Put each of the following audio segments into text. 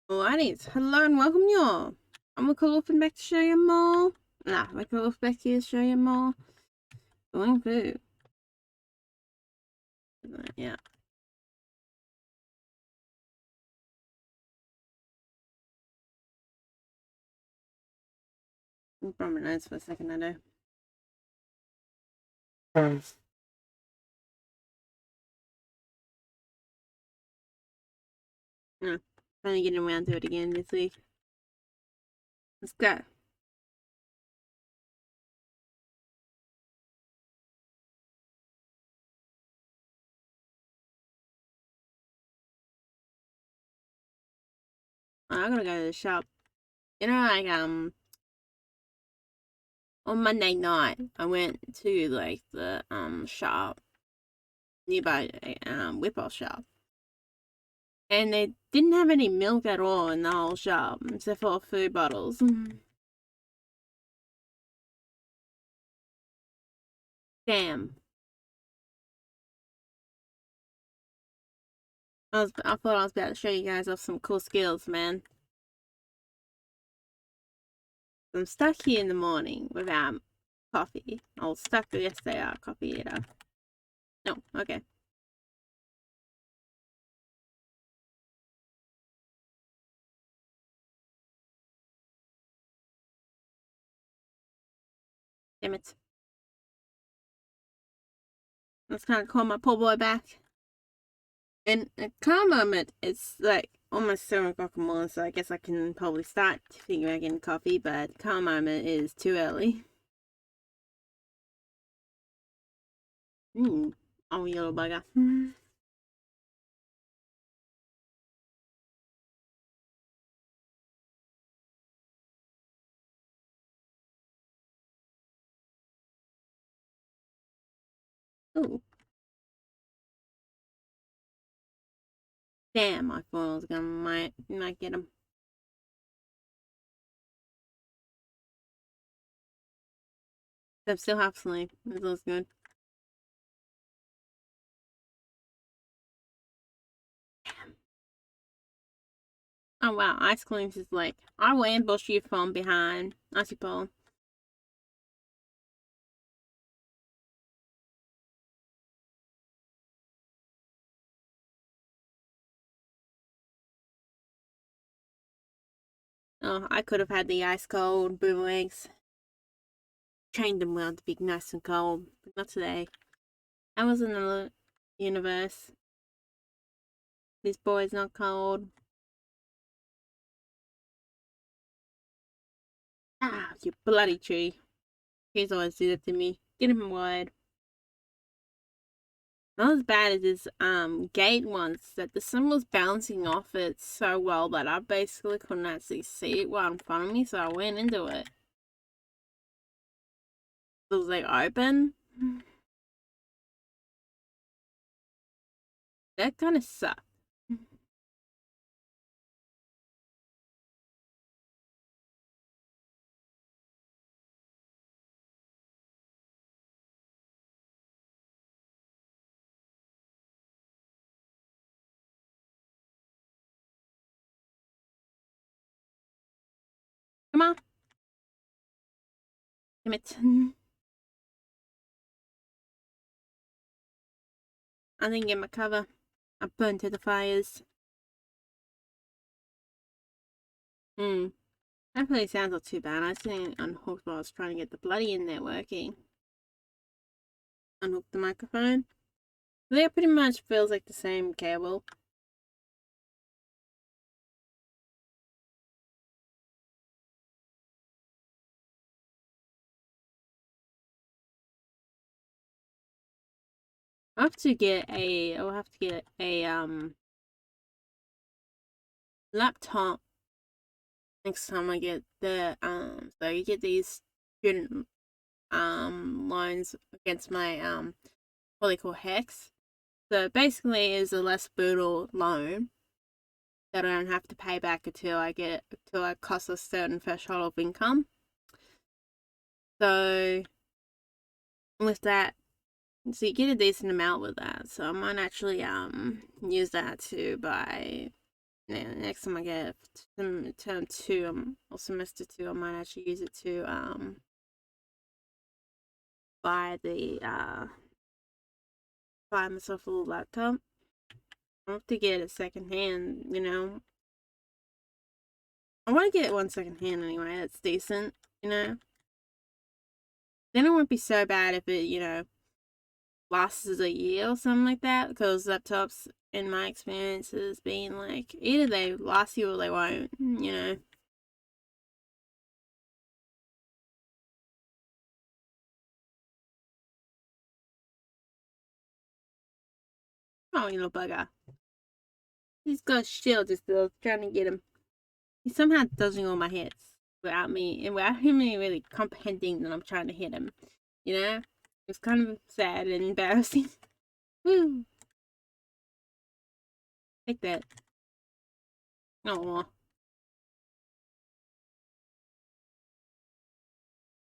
Alrighty, hello and welcome y'all. I'm Redcollarwolf back to show you more. Redcollarwolf back here to show you more. Boomerang Fu. Yeah. Brought my nose for a second, I know. Yeah, finally getting around to it again this week. Let's go. I gotta go to the shop. You know, like, on Monday night, I went to, like, the, shop nearby, Whipple shop. And they didn't have any milk at all in the whole shop, except for food bottles. Damn. I thought I was about to show you guys off some cool skills, man. I'm stuck here in the morning without coffee. I was stuck yesterday without coffee either. No, okay. Damn it. Let's kind of call my poor boy back. And at calm moment, it's like almost 7 o'clock in the morning, so I guess I can probably start thinking about getting coffee, but calm moment is too early. Oh, you little bugger. Oh, damn, I thought I was gonna might get him. I'm still half asleep. This looks good. Oh wow, Ice Cream's is like, I will ambush you from behind. Icy Paul. Oh, I could have had the ice cold boomerangs. Trained them well to be nice and cold, but not today. I was in the universe. This boy's not cold. Ah, you bloody tree. He's always do that to me. Get him wide. Not as bad as this gate once that the sun was bouncing off it so well that I basically couldn't actually see it right in front of me, so I went into it. It was like open. That kind of sucked. Come on. Damn it. I didn't get my cover. I burned to the fires. That really sounds not too bad. I just didn't unhook while I was trying to get the bloody in there working. Unhook the microphone. That pretty much feels like the same cable. I'll have to get a laptop next time I get the so you get these student loans against my what they call hex. So basically it's a less brutal loan that I don't have to pay back until I cross a certain threshold of income. So with that, so you get a decent amount with that. So I might actually use that to buy Yeah, next time I get term 2 or semester 2, I might actually use it to buy the buy myself a little laptop. I have to get it secondhand, you know. I want to get one secondhand anyway. That's decent, you know. Then it won't be so bad if it, you know, lasts a year or something like that. Because laptops, in my experience, has been like either they last you or they won't, you know. Oh, you little bugger. He's got a shield just still trying to get him. He somehow dodging all my hits without me and without him really comprehending that I'm trying to hit him. You know? It's kind of sad and embarrassing. Woo! Like that. Oh,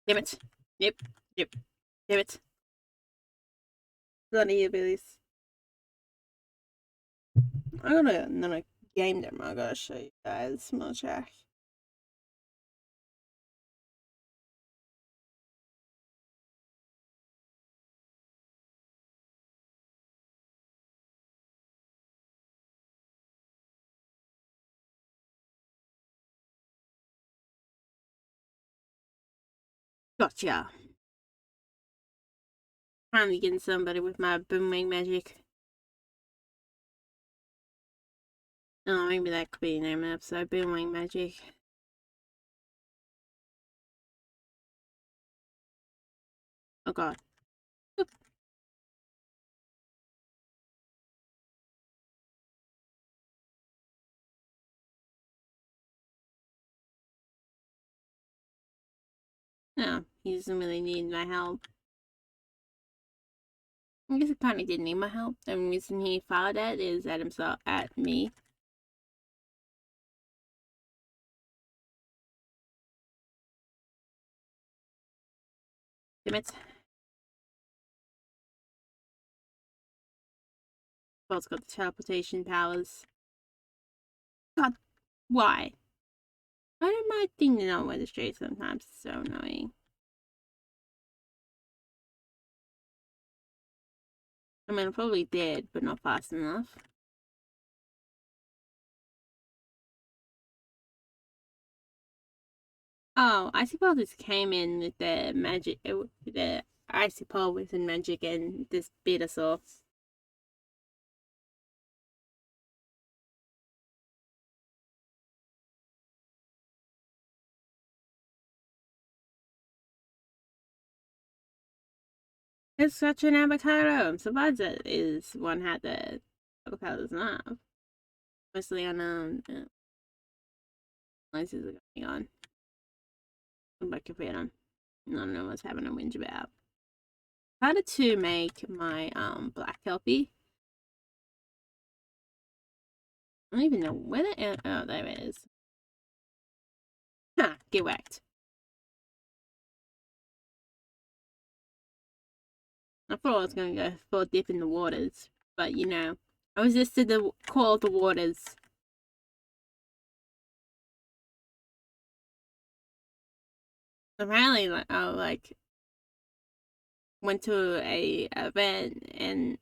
damn it. Yep. Yep. Damn it. Bloody hillbillies. I got another game demo I gotta show you guys. Small track. Gotcha. Finally getting somebody with my boomerang magic. Oh, maybe that could be the name of the episode. Boomerang magic. Oh god. Oop. No, he doesn't really need my help. I guess he kind of did need my help. The reason he fired at is at himself, at me. Damn it. Well, it's got the teleportation powers. God, why? Why did my thing not wear the straight sometimes? It's so annoying. I mean, I probably did, but not fast enough. Oh, Icy Ball just came in with the magic, the Icy Ball with the magic and this beta sauce. It's such an avocado. I'm surprised that is one had the avocado does not. Mostly on licenses are going on. I'm back up on. I don't know what's having a whinge about. How to make my black kelpie. I don't even know where the oh there it is. Ha! Get whacked. I thought I was gonna go for a dip in the waters, but you know, I resisted the call of the waters. Apparently, like I went to a event and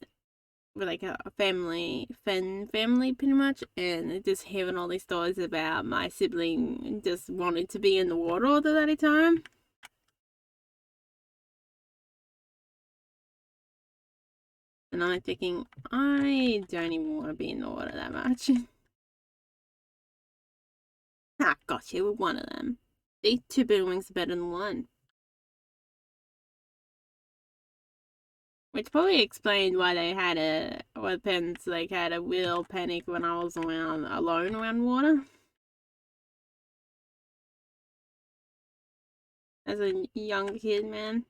with like a family pretty much, and just hearing all these stories about my sibling just wanting to be in the water all the bloody time. And I'm thinking, I don't even want to be in the water that much. Ah, got you with one of them. These two Boomerangs are better than one. Which probably explained why they had weapons like had a real panic when I was around alone around water. As a young kid, man.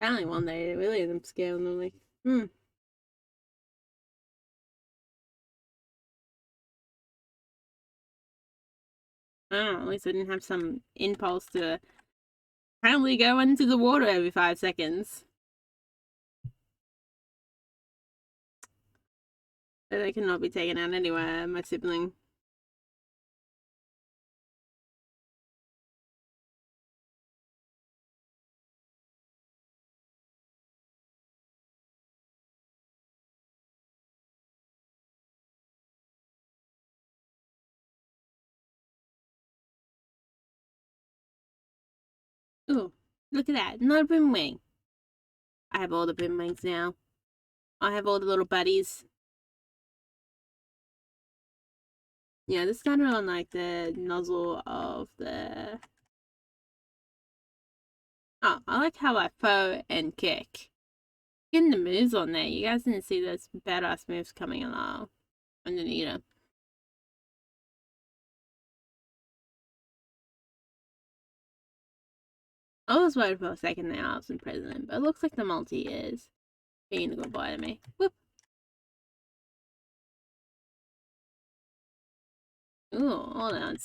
Apparently one day really them scared them like, I don't know, at least I didn't have some impulse to apparently go into the water every 5 seconds. So they cannot be taken out anywhere, my sibling. Ooh, look at that. Not a boomerang. I have all the boomerangs now. I have all the little buddies. Yeah, this kind of on like the nozzle of the... Oh, I like how I throw and kick. Getting the moves on there. You guys didn't see those badass moves coming along underneath them. I was worried for a second there I was in prison, but it looks like the multi is being a good boy to me. Whoop. Ooh, hold on.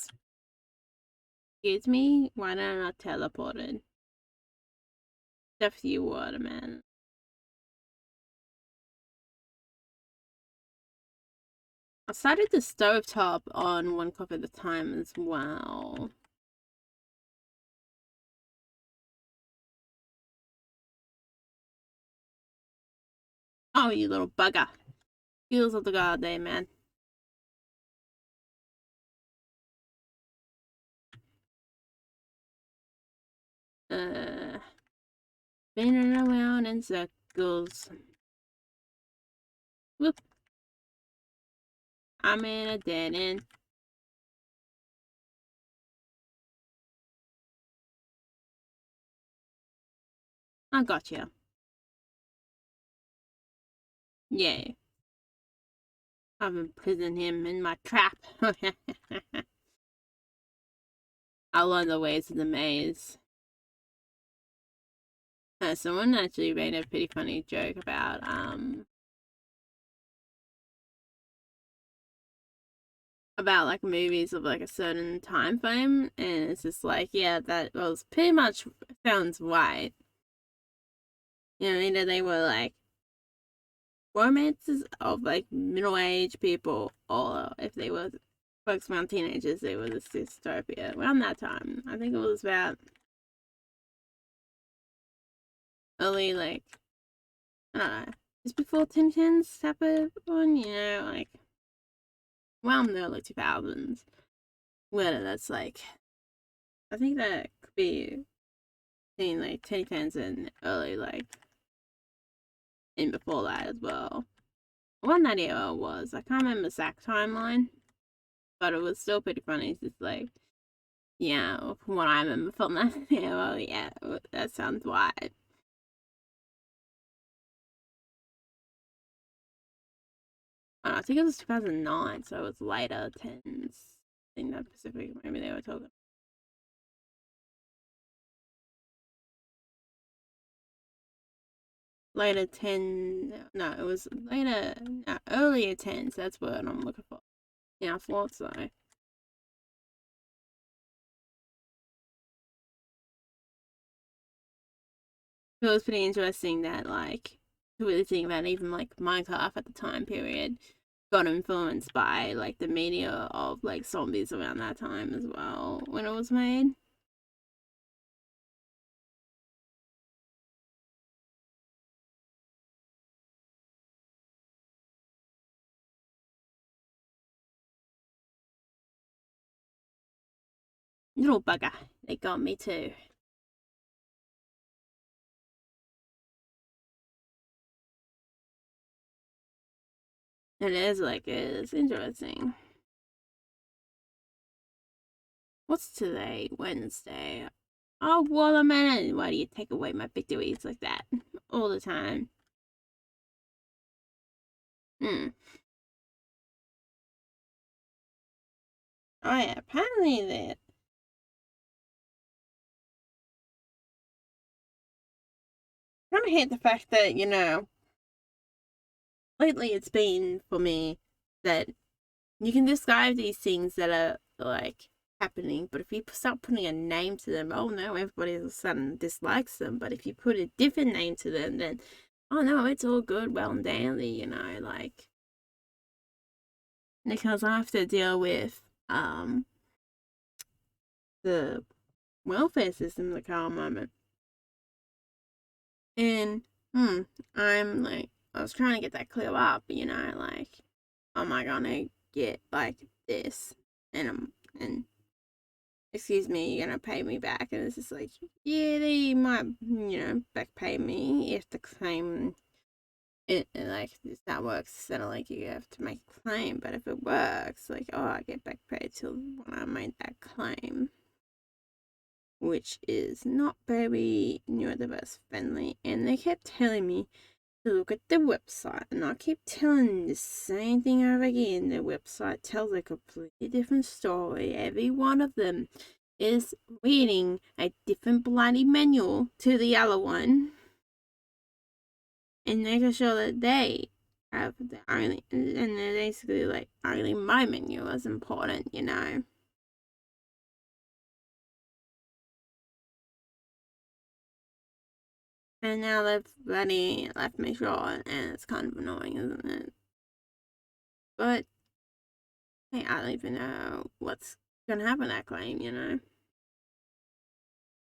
Excuse me? Why did I not teleport it? Stuff you waterman. I started the stovetop on one cup at a time as well. Oh, you little bugger. Heels of the god there, man. Spinning around in circles. Whoop. I'm in a dead end. I got you. Yeah. I've imprisoned him in my trap. I learned the ways of the maze. Someone actually made a pretty funny joke about like movies of like a certain time frame, and it's just like, yeah, that was pretty much sounds right. You know, either they were like romances of like middle-aged people, or if they were folks around teenagers, they were this dystopia around that time. I think it was about early, like, I don't know, just before Tin Tins type of one, you know, like around the early 2000s. Whether that's like, I think that could be seen like Tin Tins and early, like, and before that as well. What that era was, I can't remember the exact timeline, but it was still pretty funny. It's just like, yeah, from what I remember from that era, yeah, that sounds right. I think it was 2009, so it was later tens. I think that Pacific, maybe they were talking. Later 10, no, it was later, no, earlier tens, that's what I'm looking for. Yeah, I thought so. It was pretty interesting that, like, to really think about even, like, Minecraft at the time period got influenced by, like, the media of, like, zombies around that time as well when it was made. Little bugger, they got me too. It is, like, it's interesting. What's today? Wednesday. Oh, watermelon! Why do you take away my victories like that all the time? Hmm. Oh yeah, apparently that. I kind of hate the fact that, you know, lately it's been for me that you can describe these things that are like happening, but if you start putting a name to them, oh no, everybody all of a sudden dislikes them. But if you put a different name to them, then oh no, it's all good, well and dandy, you know, like because I have to deal with the welfare system at the current moment. And I'm like, I was trying to get that clear up, you know, like, am I gonna get like this? And excuse me, you're gonna pay me back? And it's just like, yeah, they might, you know, back pay me if the claim like if that works. Then like you have to make a claim, but if it works, like, oh, I get back paid till when I made that claim, which is not very neurodiverse friendly. And they kept telling me to look at the website, and I keep telling them the same thing over again. The website tells a completely different story. Every one of them is reading a different bloody manual to the other one, and making sure that they have the only, and they're basically like, only my menu is important, you know. And now they've bloody left me short, and it's kind of annoying, isn't it? But hey, I don't even know what's gonna happen to that claim, you know.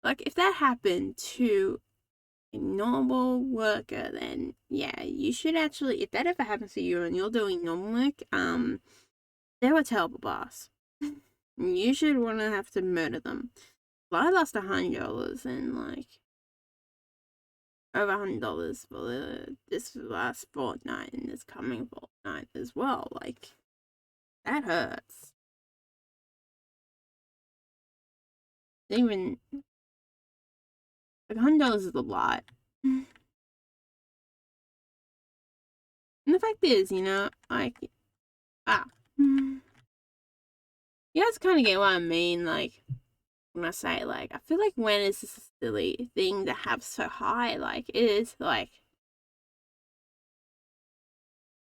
Like, if that happened to a normal worker, then yeah, you should actually, if that ever happens to you and you're doing normal work, they're a terrible boss. You should want to have to murder them. I lost $100 and like over $100 for this last fortnight and this coming fortnight as well. Like, that hurts. Even like $100 is a lot. And the fact is, you know, like, you guys kind of get what I mean. Like, when I say, like, I feel like when is this a silly thing to have so high? Like, it is like,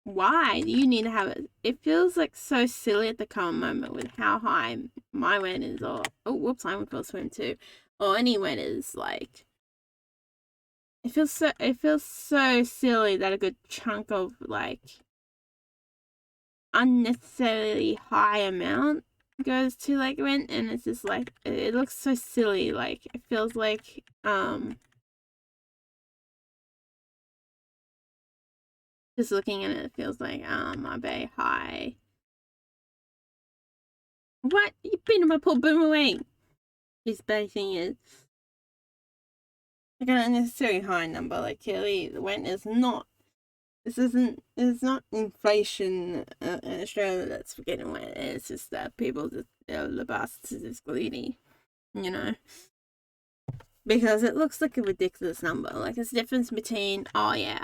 why do you need to have it? It feels like so silly at the current moment with how high my rent is, or oh, whoops, I went for a swim too, or any rent is. Like, it feels so silly that a good chunk of like unnecessarily high amount goes to like rent, and it's just like, it looks so silly. Like, it feels like just looking at it, it feels like a very high. What? You've been to my poor Boomerang. His bad thing is like an unnecessary high number. Like, clearly the rent is not, it's not inflation in Australia that's getting rent. It's just that people just, the bastards are just greedy, you know. Because it looks like a ridiculous number. Like, it's the difference between, oh yeah,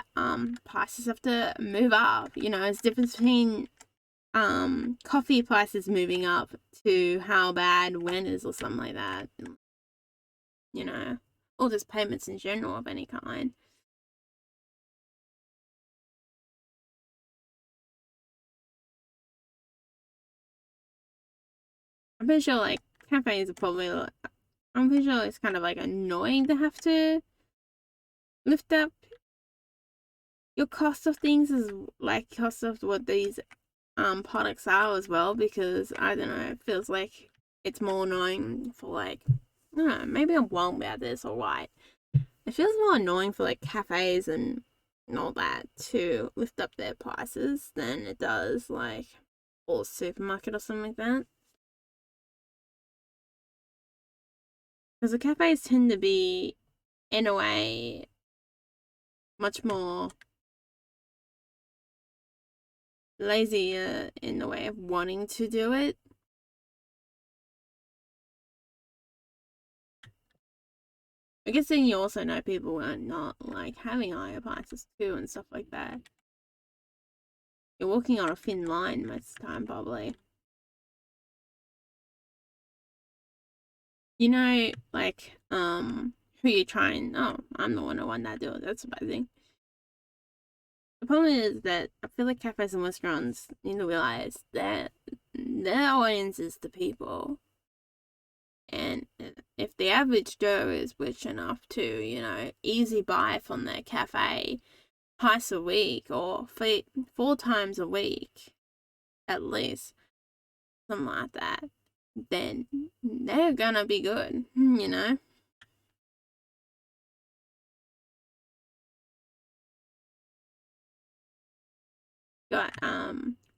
prices have to move up. You know, it's the difference between coffee prices moving up to how bad rent is or something like that. You know, or just payments in general of any kind. I'm pretty sure like cafes are probably like, I'm pretty sure it's kind of like annoying to have to lift up your cost of things, as like cost of what these products are as well, because I don't know, it feels like it's more annoying for like, I don't know, maybe I'm wrong about this or right. It feels more annoying for like cafes and all that to lift up their prices than it does like or a supermarket or something like that. Because the cafes tend to be, in a way, much more lazier in the way of wanting to do it. I guess then you also know people are not like having higher prices too and stuff like that. You're walking on a thin line most of the time, probably. You know, like, who you trying? Oh, I'm the one who won that deal. That's surprising. The problem is that I feel like cafes and restaurants need to realize that their audience is the people. And if the average Joe is rich enough to, you know, easy buy from their cafe twice a week or 4 times a week, at least, something like that, then they're gonna be good, you know? Got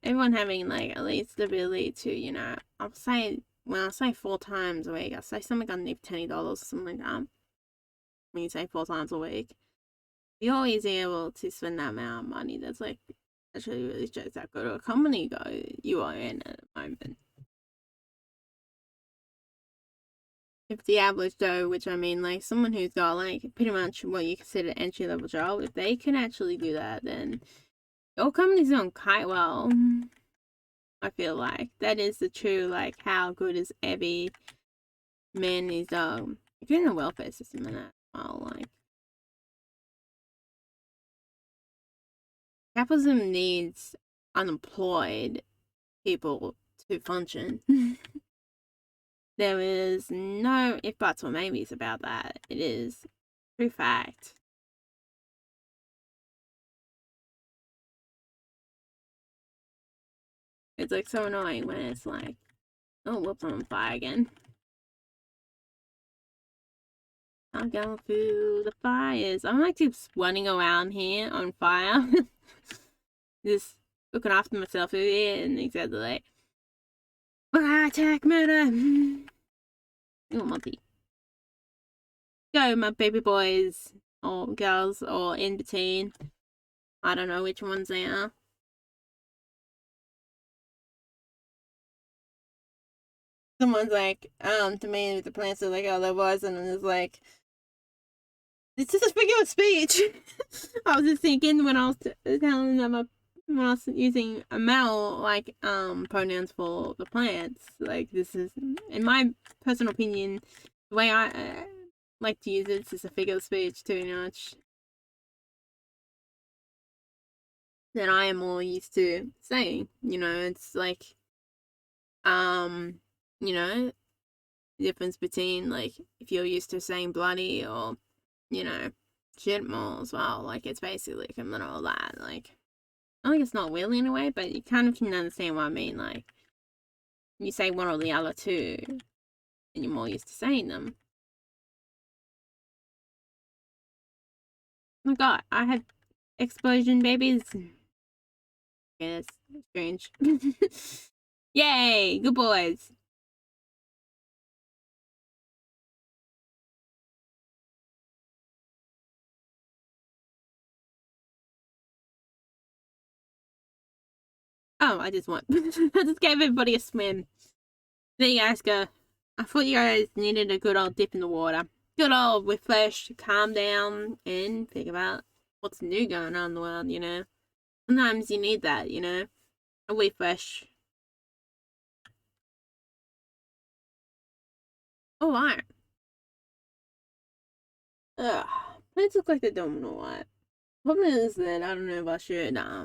everyone having like at least the ability to, you know, I'll say when I say 4 times a week, I'll say something underneath $20 or something like that. When you say 4 times a week, you're always able to spend that amount of money. That's like actually really shows how good a company you are in at the moment. If the average Joe, which I mean like someone who's got like pretty much what you consider entry level job, if they can actually do that, then your company's doing quite well. I feel like that is the true like how good is every man is including the welfare system and that. Well, like capitalism needs unemployed people to function. There is no if buts or maybes about that. It is true fact. It's like so annoying when it's like, oh, whoops, I'm on fire again. I'm going through the fires. I'm like just running around here on fire. Just looking after myself over here and exactly like, attack murder. Oh, Monty. Go, my baby boys or girls or in between. I don't know which ones they are. Someone's like, to me with the plants are like, oh, there was, and then it's like, this is a figure of speech. I was just thinking when I was telling them when I was using a male like pronouns for the plants, like this is, in my personal opinion, the way I like to use it, it's just a figure of speech too much than I am more used to saying. You know, it's like um, you know, the difference between like if you're used to saying bloody or you know shit more as well. Like it's basically similar to all that. Like I think it's not really in a way, but you kind of can understand what I mean. Like you say one or the other too, and you're more used to saying them. Oh my god, I had explosion babies. Yeah, that's strange. Yay, good boys. Oh, I just want. I just gave everybody a swim. There you guys go. I thought you guys needed a good old dip in the water. Good old refresh, calm down, and think about what's new going on in the world, you know? Sometimes you need that, you know? A refresh. Oh, right. Ugh. Plants look like they're domino white. Problem is that I don't know if I should, I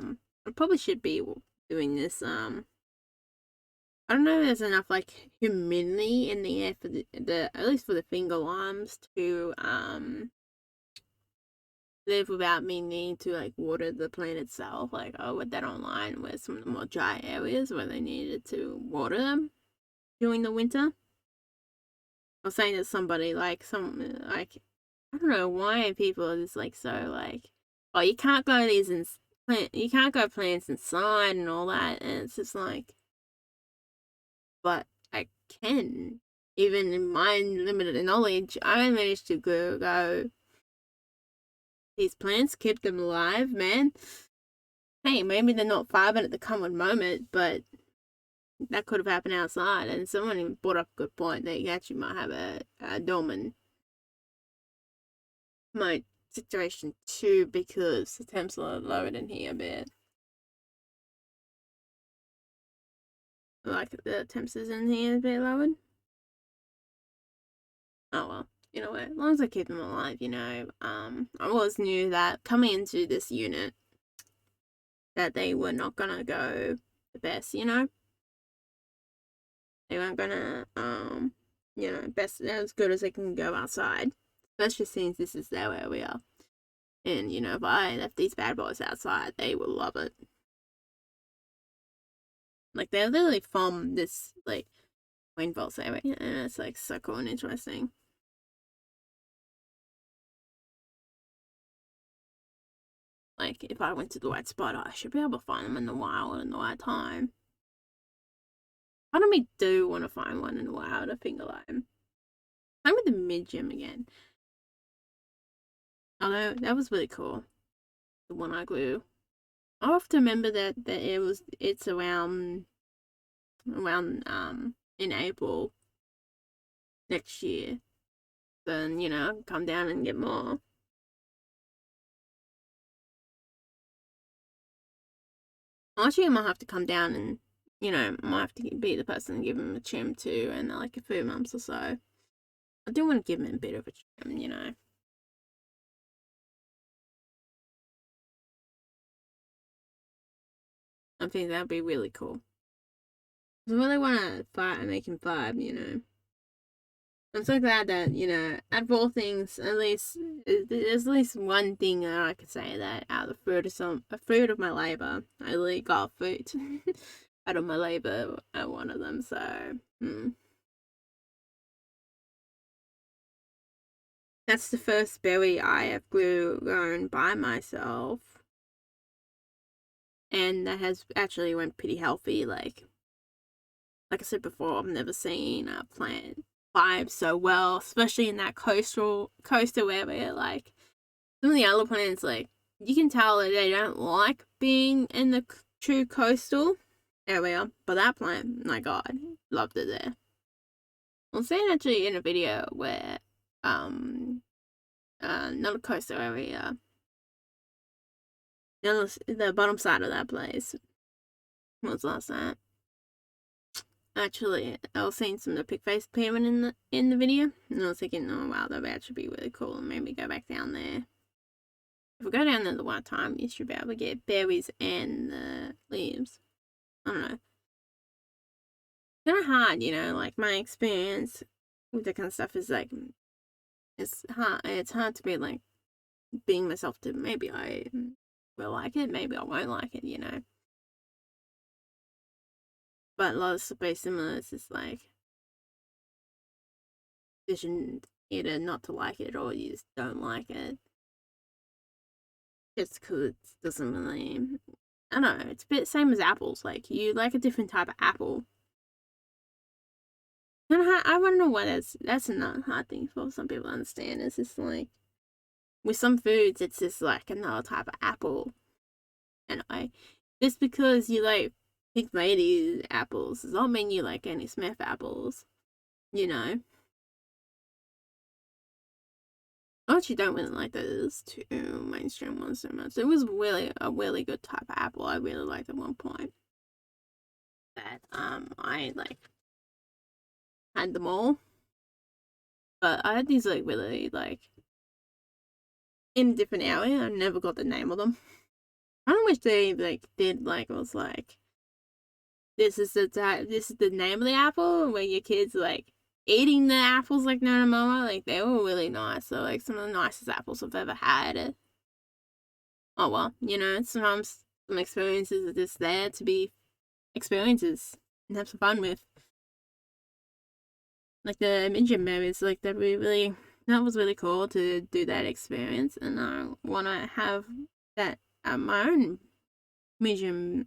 probably should be doing this, I don't know if there's enough, like, humidity in the air for the at least for the finger limes to, live without me needing to like water the plant itself. Like I read that online where some of the more dry areas where they needed to water them during the winter. I was saying to somebody like like I don't know why people are just like so like oh you can't go these and you can't go plants inside and all that and it's just like but I can even in my limited knowledge I managed to go these plants keep them alive man. Hey, maybe they're not thriving at the current moment, but that could have happened outside. And someone brought up a good point that you actually might have a dormant mode situation too because the temps are lowered in here a bit. Like the temps is in here a bit lowered. Oh well, you know what? As long as I keep them alive, you know. I always knew that coming into this unit that they were not gonna go the best, you know. They weren't gonna you know, best as good as they can go outside. Especially since this is their area. And, you know, if I left these bad boys outside, they will love it. Like they're literally from this like rainforest area, and it's like so cool and interesting. Like if I went to the right spot, I should be able to find them in the wild in the right time. Part of me do want to find one in the wild, a finger lime. I'm with the mid gym again. Although that was really cool. The one I glue. I have to remember that it's around in April next year. Then, you know, come down and get more. Actually, I might have to come down and, you know, might have to be the person and give him a trim too, and like a few months or so. I do want to give him a bit of a trim, you know. I think that'd be really cool. I really want to fight and make him vibe, you know. I'm so glad that, you know, out of all things, at least there's at least one thing that I could say that out of the fruit of my labor, I really got food out of my labor at one of them. So that's the first berry I have grown by myself, and that has actually went pretty healthy. Like I said before, I've never seen a plant vibe so well, especially in that coastal area. Like some of the other plants, like you can tell that they don't like being in the true coastal area, but that plant, my god, loved it there. I was seeing actually in a video where not a coastal area, the bottom side of that place. What was last night? Actually, I was seeing some of the pig face payment in the video, and I was thinking, oh wow, that would actually be really cool, and maybe go back down there. If we go down there the one time, you should be able to get berries and the leaves. I don't know. It's kind of hard, you know. Like my experience with that kind of stuff is like it's hard. It's hard to be like being myself. To maybe I will like it, maybe I won't like it, you know. But a lot of space similars is like decision either not to like it or you just don't like it. Just because it doesn't really. I don't know. It's a bit same as apples. Like you like a different type of apple. I want to know why that's another hard thing for some people to understand. It's just like with some foods, it's just like another type of apple, and just because you like pink lady apples does not mean you like any Smith apples. You know, I actually don't really like those two mainstream ones so much. It was really a really good type of apple. I really liked at one point. That I like had them all, but I had these like really like in a different area. I never got the name of them. I wish they like did like was like this is the name of the apple where your kids like eating the apples like no more. Like they were really nice. So like some of the nicest apples I've ever had. Oh well, you know, sometimes some experiences are just there to be experiences and have some fun with. Like the Minjin berries, like that was really cool to do that experience, and I want to have that at my own Minjin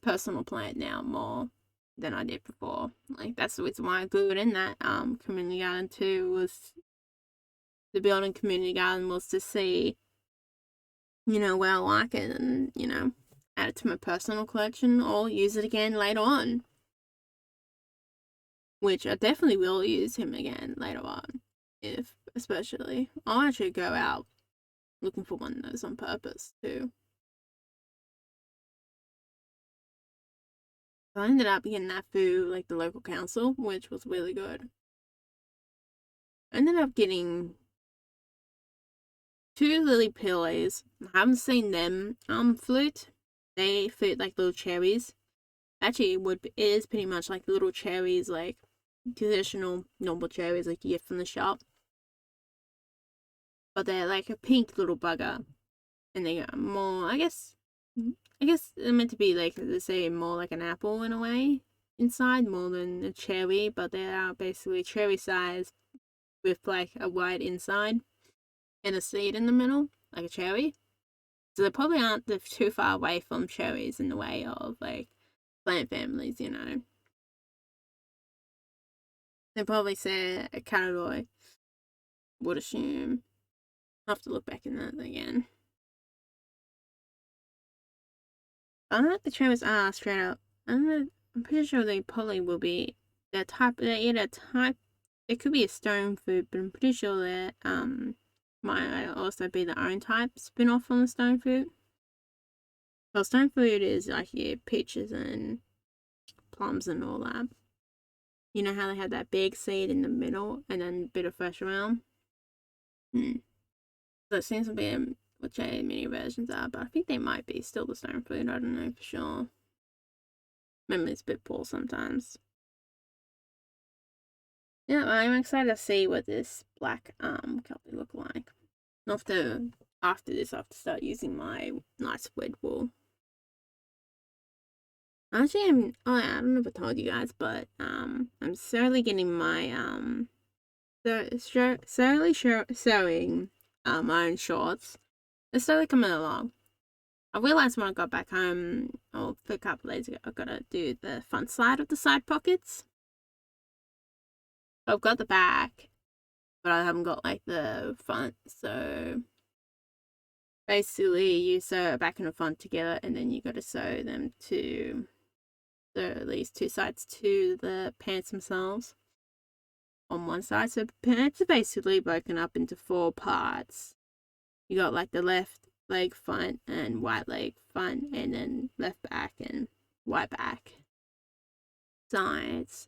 personal plant now more than I did before. Like that's the reason why I grew it in that community garden too, was the building community garden was to see, you know, where I like it and, you know, add it to my personal collection or use it again later on. Which I definitely will use him again later on. If especially I'll actually go out looking for one of those on purpose too. I ended up getting that through like the local council, which was really good. I ended up getting two lily pillies. I haven't seen them fruit. They fruit like little cherries. Actually, it is pretty much like little cherries, like traditional normal cherries like you get from the shop. But they're like a pink little bugger, and they are more, I guess, I guess they're meant to be like, they say, more like an apple in a way inside, more than a cherry, but they are basically cherry size with like a white inside and a seed in the middle, like a cherry. So they probably aren't too far away from cherries in the way of like plant families, you know. They probably say a category, would assume. I'll have to look back in that again. I don't know if the cherries are straight up. I'm pretty sure they probably will be. They're either type. It could be a stone fruit, but I'm pretty sure that might also be their own type spin off from the stone fruit. Well, stone fruit is like, yeah, peaches and plums and all that. You know how they have that big seed in the middle and then a bit of flesh around? So it seems to be which mini versions are, but I think they might be still the stone fruit. I don't know for sure. Memory's a bit poor sometimes. Yeah, I'm excited to see what this black kelpie look like. After this, I have to start using my nice wet wool. Actually, I don't know if I told you guys, but I'm slowly getting my slowly sewing my own shorts. They're slowly coming along. I realized when I got back home, or a couple of days ago, I've got to do the front side of the side pockets. I've got the back, but I haven't got like the front. So basically, you sew back and the front together, and then you got to sew them to these two sides to the pants themselves on one side. So pants are basically broken up into 4 parts. You got like the left leg front and right leg front, and then left back and right back sides.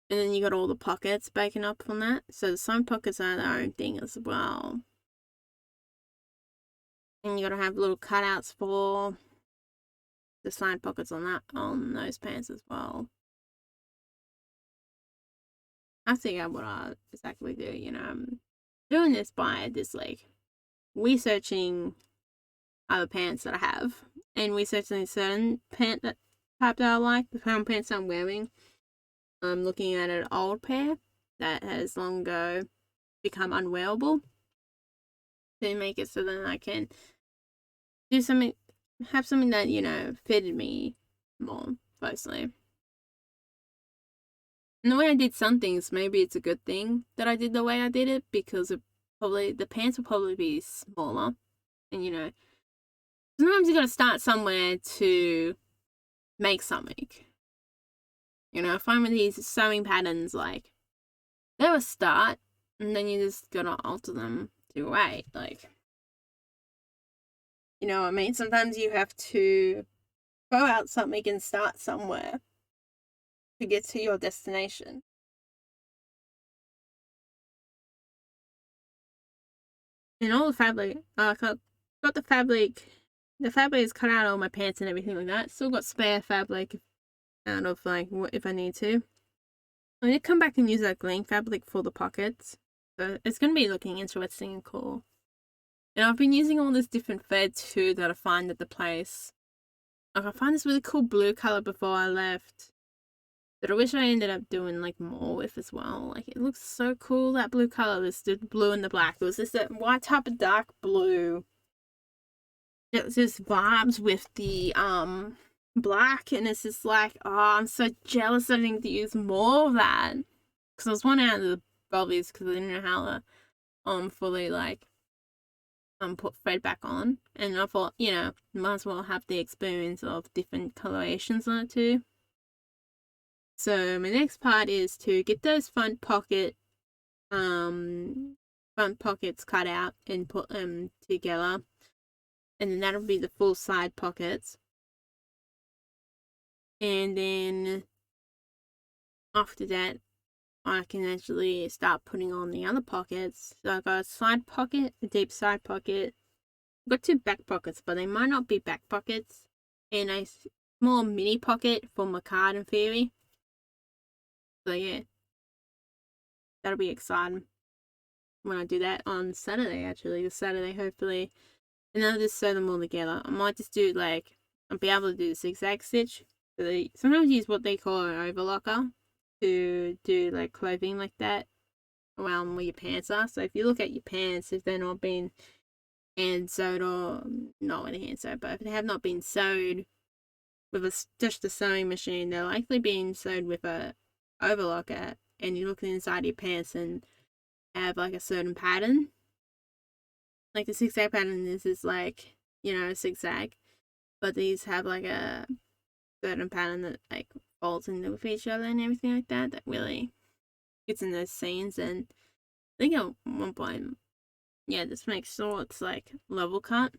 And then you got all the pockets broken up from that. So the side pockets are their own thing as well. And you gotta have little cutouts for the side pockets on those pants as well. I figure out what I exactly do, you know. I'm doing this by just like researching other pants that I have and researching certain type that I like, the kind of pants I'm wearing. I'm looking at an old pair that has long ago become unwearable to make it so that I can do something, have something that, you know, fitted me more closely. And the way I did some things, maybe it's a good thing that I did the way I did it, because the pants will probably be smaller. And, you know, sometimes you got to start somewhere to make something. You know, I find with these sewing patterns, like, they're a start, and then you just gotta alter them to wait. Like, you know what I mean? Sometimes you have to throw out something and start somewhere to get to your destination. And all the fabric, got the fabric. The fabric is cut out of all my pants and everything like that. Still got spare fabric out of like if I need to. I need to come back and use that green fabric for the pockets. So it's gonna be looking interesting and cool. And I've been using all this different thread too that I find at the place. Like, I find this really cool blue color before I left that I wish I ended up doing like more with as well. Like, it looks so cool, that blue color. This the blue and the black. It was just that white type of dark blue. It just vibes with the black, and it's just like, oh, I'm so jealous I didn't use more of that. Because I was one out of the bobbies because I didn't know how to fully like put thread back on, and I thought, you know, might as well have the experience of different colorations on it too. So my next part is to get those front pockets cut out and put them together, and then that'll be the full side pockets. And then after that, I can actually start putting on the other pockets. So I've got a side pocket, a deep side pocket. I've got 2 back pockets, but they might not be back pockets. And a small mini pocket for my card in theory. So yeah, that'll be exciting when I do that on Saturday, actually. This Saturday, hopefully. And then I'll just sew them all together. I might just do like I'll be able to do the zigzag stitch. So they sometimes use what they call an overlocker to do like clothing like that around where your pants are. So if you look at your pants, if they're not being hand sewed or not with a hand sewed, but if they have not been sewed with just a sewing machine, they're likely being sewed with a overlocker. And you look inside your pants and have like a certain pattern. Like the zigzag pattern is like, a zigzag, but these have like a certain pattern that like folds in with each other and everything like that. That really gets in those seams. And I think at one point, yeah, just make sure it's like level cut.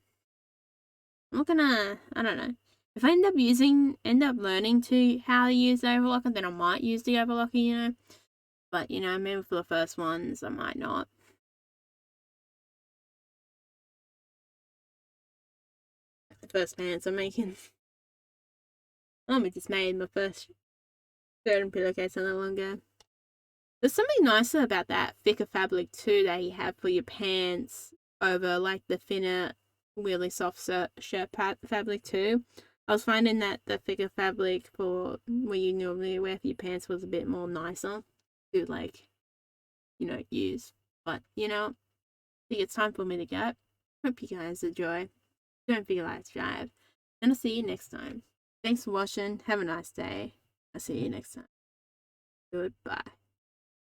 I'm not gonna, I don't know. If I end up learning to how to use the overlocker, then I might use the overlocker, But, maybe for the first ones, I might not. The first pants I'm making. I just made my first certain pillowcase not long ago. There's something nicer about that thicker fabric too that you have for your pants over like the thinner, really soft shirt fabric too. I was finding that the thicker fabric for what you normally wear for your pants was a bit more nicer to like, use. But, I think it's time for me to go. Hope you guys enjoy. Don't forget to like, subscribe. And I'll see you next time. Thanks for watching. Have a nice day. I'll see you next time. Goodbye.